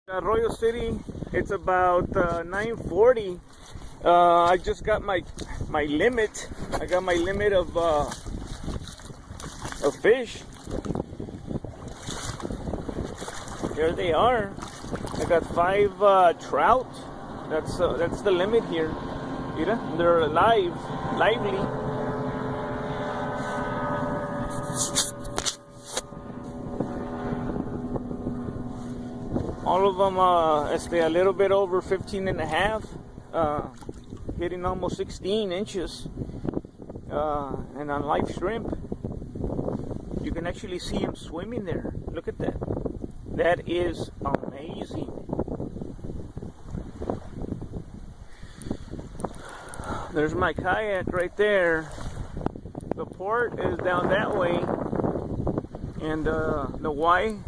Arroyo City, it's about 9:40. I just got my limit. I got my limit of fish. Here they are. I got 5 trout. That's the limit here. Mira, they're lively. All of them a little bit over 15 and a half, hitting almost 16 inches. And on live shrimp, you can actually see them swimming there. Look at that. That is amazing. There's my kayak right there. The port is down that way, and the Y